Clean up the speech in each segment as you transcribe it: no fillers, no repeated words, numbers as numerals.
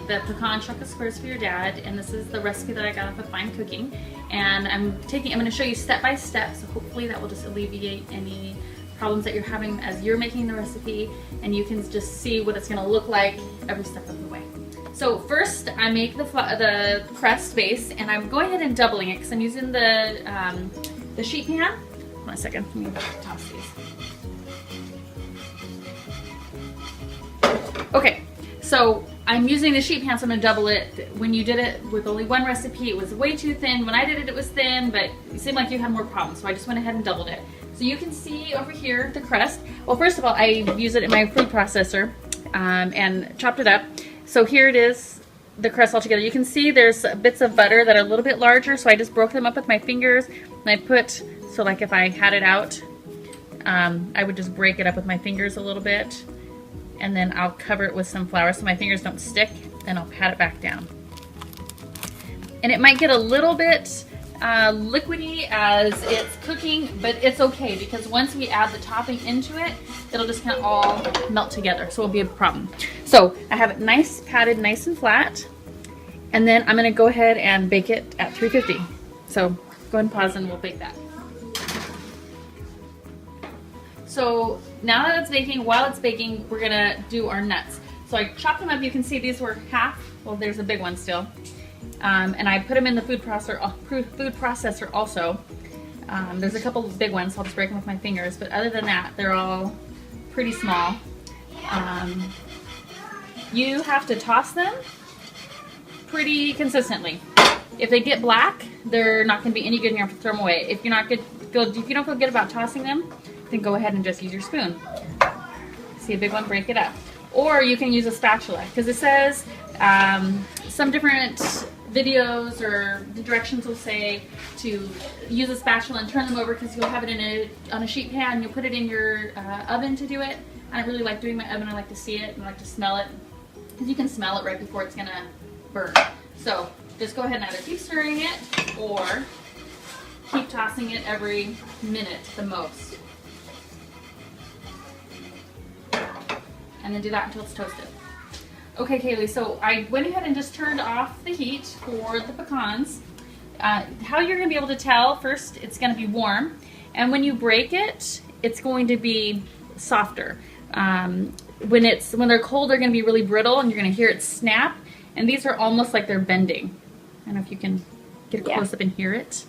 the pecan chocolate squares for your dad, and this is the recipe that I got off of Fine Cooking. And I'm going to show you step by step, so hopefully that will just alleviate any problems that you're having as you're making the recipe, and you can just see what it's going to look like every step of the way. So first, I make the crust base, and I'm going ahead and doubling it because I'm using the sheet pan. Hold on a second, let me toss these. Okay, so I'm using the sheet pan, so I'm going to double it. When you did it with only one recipe, it was way too thin. When I did it, it was thin, but it seemed like you had more problems, so I just went ahead and doubled it. So you can see over here the crust. Well, first of all, I use it in my food processor and chopped it up. So here it is, the crust all together. You can see there's bits of butter that are a little bit larger, so I just broke them up with my fingers, and I put, so like if I had it out, I would just break it up with my fingers a little bit, and then I'll cover it with some flour so my fingers don't stick, and I'll pat it back down. And it might get a little bit liquidy as it's cooking, but it's okay because once we add the topping into it, it'll just kind of all melt together, so it won't be a problem. So I have it nice, patted nice and flat, and then I'm going to go ahead and bake it at 350. So go ahead and pause and we'll bake that. So now that it's baking, while it's baking, we're going to do our nuts. So I chopped them up. You can see these were half, well, there's a big one still. And I put them in the food processor also. There's a couple of big ones, so I'll just break them with my fingers, but other than that, they're all pretty small. You have to toss them pretty consistently. If they get black, they're not going to be any good and you have to throw them away. If you don't feel good about tossing them, then go ahead and just use your spoon. See a big one, break it up. Or you can use a spatula, because it says some different videos or the directions will say to use a spatula and turn them over because you'll have it on a sheet pan and you'll put it in your oven to do it. I don't really like doing my oven. I like to see it and I like to smell it because you can smell it right before it's going to burn. So just go ahead and either keep stirring it or keep tossing it every minute the most. And then do that until it's toasted. Okay, Kayleigh, so I went ahead and just turned off the heat for the pecans. How you're going to be able to tell, first it's going to be warm, and when you break it, it's going to be softer. When they're cold, they're going to be really brittle, and you're going to hear it snap, and these are almost like they're bending. I don't know if you can get a close up and hear it.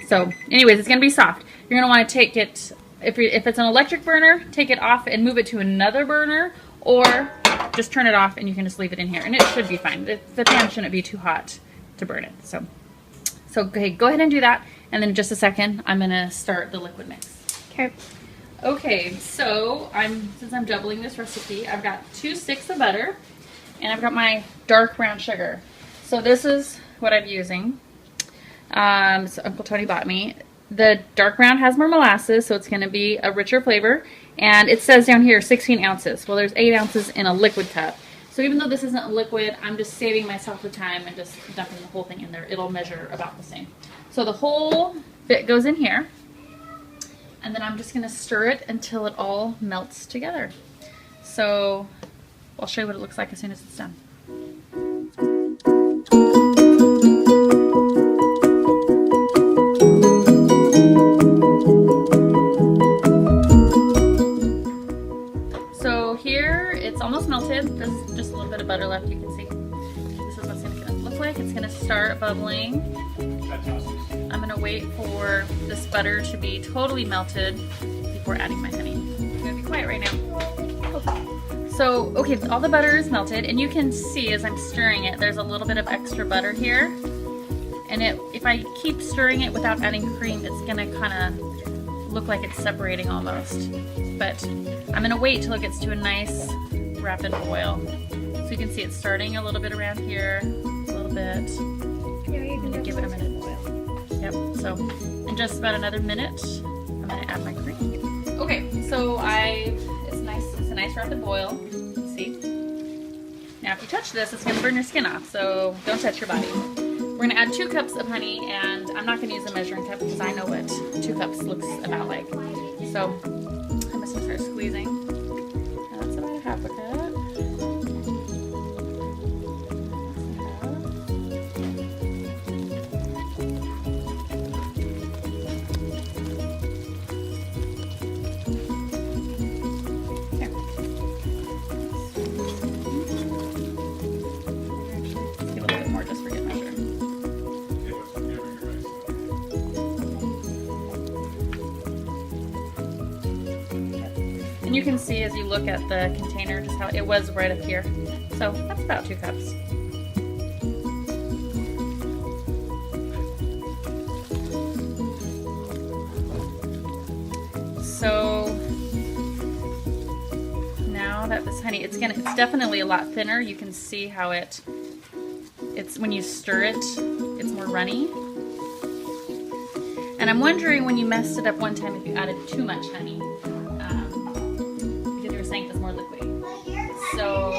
So anyways, it's going to be soft. You're going to want to take it, if it's an electric burner, take it off and move it to another burner, or just turn it off and you can just leave it in here and it should be fine. The pan shouldn't be too hot to burn it. So okay, go ahead and do that, and then in just a second I'm gonna start the liquid mix. Okay, so since I'm doubling this recipe, I've got 2 sticks of butter and I've got my dark brown sugar. So this is what I'm using. So Uncle Tony bought me. The dark brown has more molasses, so it's going to be a richer flavor. And it says down here 16 ounces. Well, there's 8 ounces in a liquid cup. So even though this isn't liquid, I'm just saving myself the time and just dumping the whole thing in there. It'll measure about the same. So the whole bit goes in here. And then I'm just going to stir it until it all melts together. So I'll show you what it looks like as soon as it's done. Almost melted. There's just a little bit of butter left, you can see. This is what it's going to look like. It's going to start bubbling. I'm going to wait for this butter to be totally melted before adding my honey. I'm going to be quiet right now. So, okay, all the butter is melted, and you can see as I'm stirring it, there's a little bit of extra butter here. And if I keep stirring it without adding cream, it's going to kind of look like it's separating almost. But I'm going to wait till it gets to a nice rapid boil. So you can see it's starting a little bit around here, a little bit. Yeah, you can give it a minute to boil. Yep, so in just about another minute, I'm going to add my cream. Okay, so it's a nice rapid boil. You can see. Now if you touch this, it's going to burn your skin off, so don't touch your body. We're going to add 2 cups of honey, and I'm not going to use a measuring cup because I know what 2 cups looks about like. So I'm just going to start squeezing. That's about half a cup. And you can see as you look at the container just how it was right up here. So that's about 2 cups. So now that this honey, it's definitely a lot thinner. You can see how it's when you stir it, it's more runny. And I'm wondering when you messed it up one time if you added too much honey, because you were saying it's more liquid. So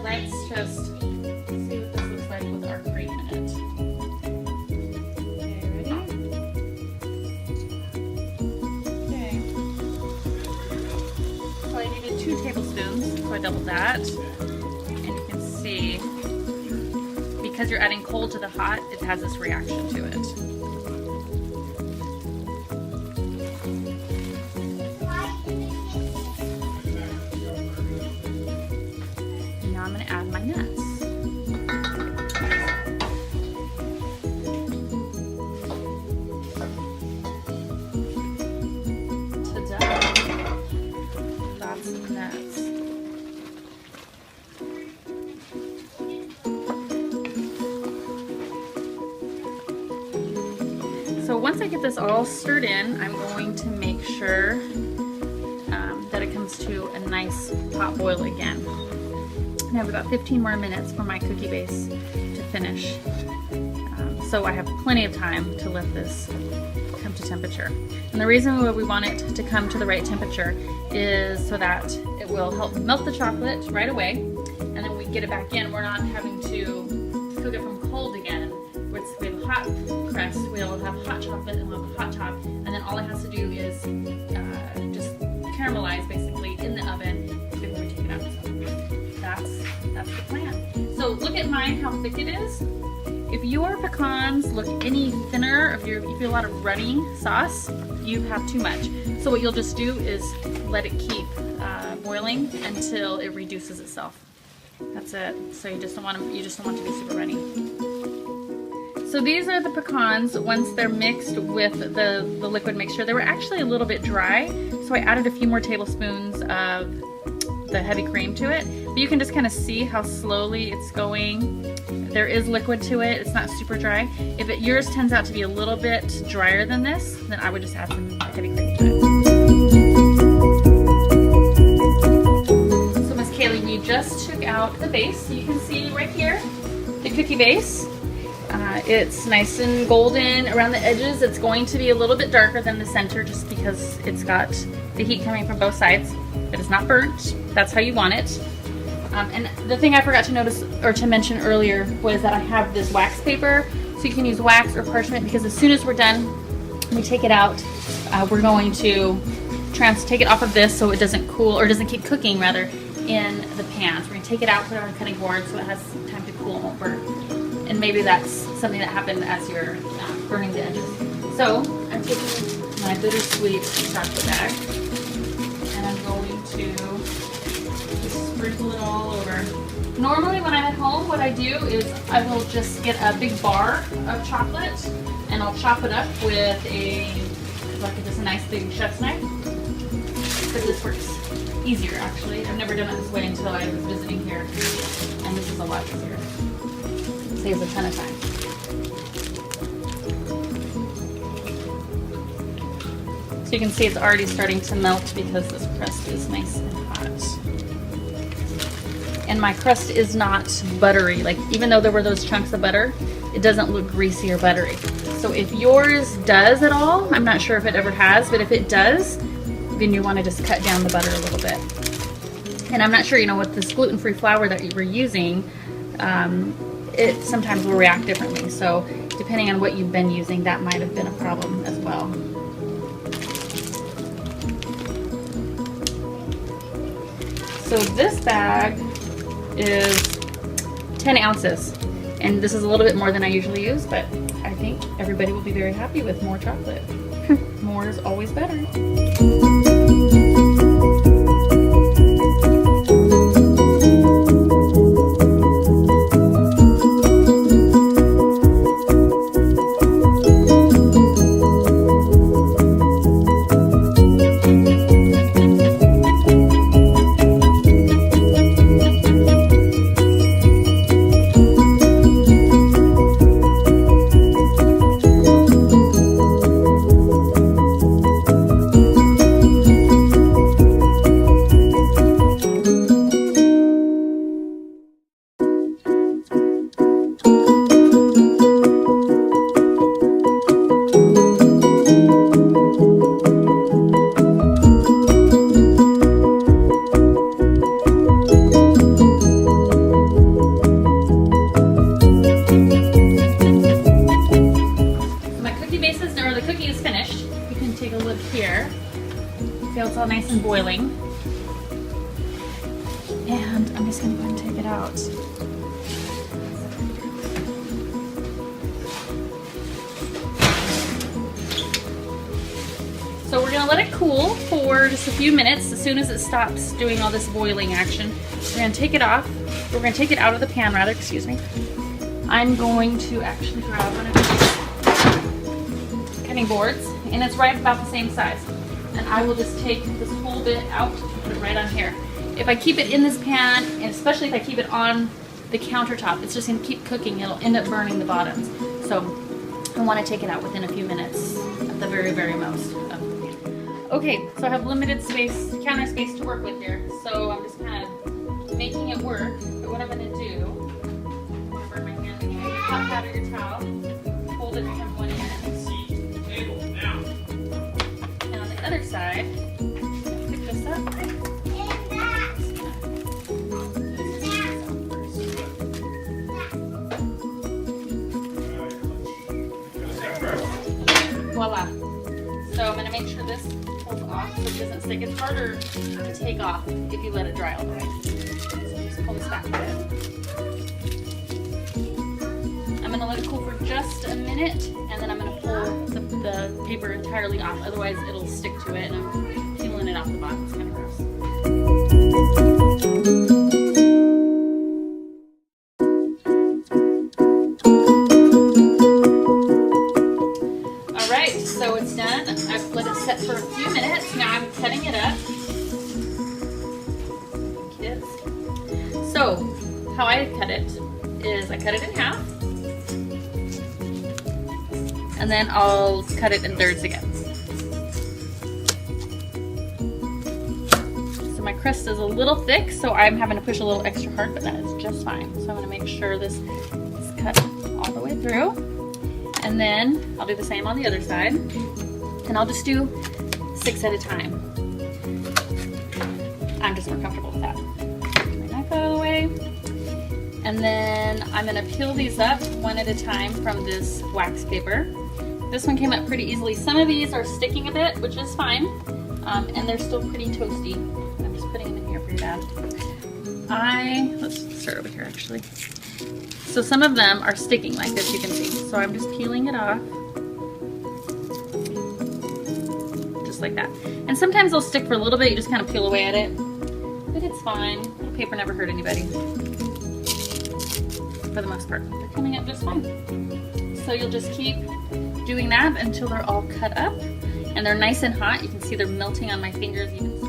let's just see what this looks like with our cream in it. Okay, ready? Okay. So I needed 2 tablespoons, so I doubled that. And you can see, because you're adding cold to the hot, it has this reaction to it. And now I'm going to add my nuts. Ta-da! Lots of nuts. So once I get this all stirred in, I'm going to make sure that it comes to a nice hot boil again. I have about 15 more minutes for my cookie base to finish. So I have plenty of time to let this come to temperature. And the reason why we want it to come to the right temperature is so that it will help melt the chocolate right away. And then when we get it back in, we're not having to cook it from cold again. We have a hot crust, we'll have hot chocolate, and we'll have a hot top, and then all it has to do is just caramelize basically in the oven before we take it out. So that's the plan. So look at mine, how thick it is. If your pecans look any thinner, if you feel a lot of runny sauce, you have too much. So what you'll just do is let it keep boiling until it reduces itself. That's it. So you just don't want to be super runny. So these are the pecans once they're mixed with the liquid mixture. They were actually a little bit dry, so I added a few more tablespoons of the heavy cream to it. But you can just kind of see how slowly it's going. There is liquid to it. It's not super dry. If yours turns out to be a little bit drier than this, then I would just add some heavy cream to it. So Miss Kayleigh, we just took out the base. You can see right here the cookie base. It's nice and golden around the edges. It's going to be a little bit darker than the center just because it's got the heat coming from both sides, but it's not burnt. That's how you want it. And the thing I forgot to notice or to mention earlier was that I have this wax paper, so you can use wax or parchment, because as soon as we're done, we take it out, we're going to take it off of this so it doesn't cool, or doesn't keep cooking rather, in the pan. So we're going to take it out, put it on a cutting board so it has time to cool and won't burn. And maybe that's something that happened as you're burning the edges. So I'm taking my bittersweet chocolate bag and I'm going to just sprinkle it all over. Normally when I'm at home, what I do is I will just get a big bar of chocolate and I'll chop it up with just a nice big chef's knife. But this works easier actually. I've never done it this way until I was visiting here, and this is a lot easier. Saves a ton of time. So you can see it's already starting to melt because this crust is nice and hot. And my crust is not buttery. Like, even though there were those chunks of butter, it doesn't look greasy or buttery. So if yours does at all, I'm not sure if it ever has, but if it does, then you want to just cut down the butter a little bit. And I'm not sure, with this gluten-free flour that you were using, it sometimes will react differently. So depending on what you've been using, that might have been a problem as well. So this bag is 10 ounces. And this is a little bit more than I usually use, but I think everybody will be very happy with more chocolate. More is always better. boiling. And I'm just gonna go ahead and take it out. So we're gonna let it cool for just a few minutes. As soon as it stops doing all this boiling action, we're gonna take it off. We're gonna take it out of the pan, rather, excuse me. I'm going to actually grab one of these cutting boards, and it's right about the same size. And I will just take this whole bit out and put it right on here. If I keep it in this pan, and especially if I keep it on the countertop, it's just gonna keep cooking. It'll end up burning the bottoms. So I wanna take it out within a few minutes at the very, very most. Okay, so I have limited space, counter space to work with here. So I'm just kind of making it work. But what I'm gonna do, I'm gonna burn my hand, you hot powder your towel, hold it from one end. And on the other side, pick this up. Voila. So I'm going to make sure this pulls off so it doesn't stick. It's harder to take off if you let it dry all the way. So just pull this back a bit. I'm going to let it cool for just a minute, and then I'm going to pull the paper entirely off. Otherwise it'll stick to it, and I'm peeling it off the bottom. It's kind of gross. So it's done. I've let it set for a few minutes. Now I'm cutting it up. Kids. So how I cut it is I cut it in half, and then I'll cut it in thirds again. So my crust is a little thick, so I'm having to push a little extra hard, but that is just fine. So I'm going to make sure this is cut all the way through. And then I'll do the same on the other side. And I'll just do 6 at a time. I'm just more comfortable with that. Get my knife out of the way. And then I'm gonna peel these up one at a time from this wax paper. This one came up pretty easily. Some of these are sticking a bit, which is fine. And they're still pretty toasty. I'm just putting them in here pretty bad. Let's start over here actually. So some of them are sticking like this, you can see. So I'm just peeling it off. Just like that. And sometimes they'll stick for a little bit, you just kind of peel away at it. But it's fine. The paper never hurt anybody. For the most part. They're coming up just fine. So you'll just keep doing that until they're all cut up. And they're nice and hot. You can see they're melting on my fingers even.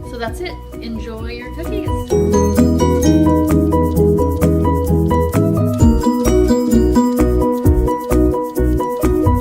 So that's it. Enjoy your cookies.